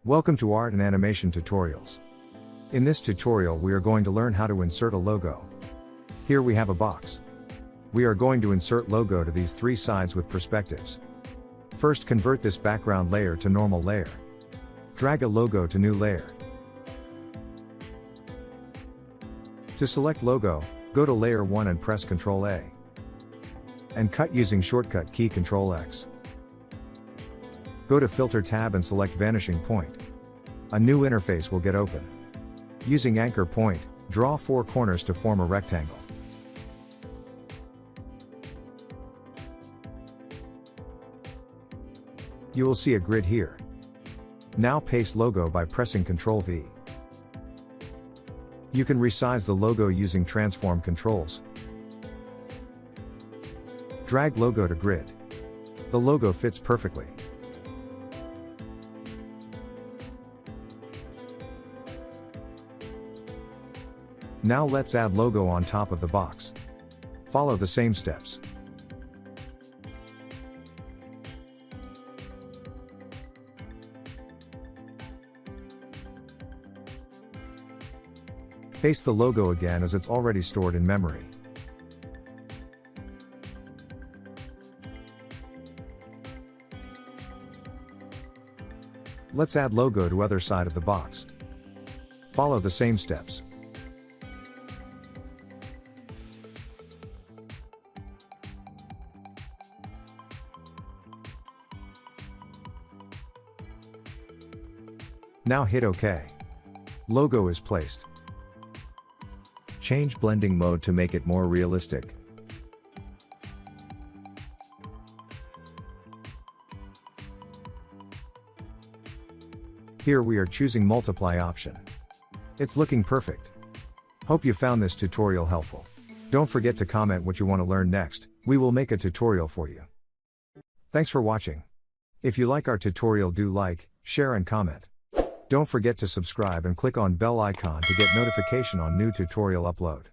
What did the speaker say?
Welcome to Art and Animation Tutorials. In this tutorial we are going to learn how to insert a logo. Here we have a box. We are going to insert logo to these three sides with perspectives. First, convert this background layer to normal layer. Drag a logo to new layer. To select logo, go to layer 1 and press Ctrl A. And cut using shortcut key Ctrl X. Go to Filter tab and select Vanishing Point. A new interface will get open. Using anchor point, draw 4 corners to form a rectangle. You will see a grid here. Now paste logo by pressing Ctrl V. You can resize the logo using transform controls. Drag logo to grid. The logo fits perfectly. Now let's add logo on top of the box. Follow the same steps. Paste the logo again as it's already stored in memory. Let's add logo to other side of the box. Follow the same steps. Now hit OK. Logo is placed. Change blending mode to make it more realistic. Here we are choosing multiply option. It's looking perfect. Hope you found this tutorial helpful. Don't forget to comment what you want to learn next, we will make a tutorial for you. Thanks for watching. If you like our tutorial, do like, share and comment. Don't forget to subscribe and click on bell icon to get notification on new tutorial upload.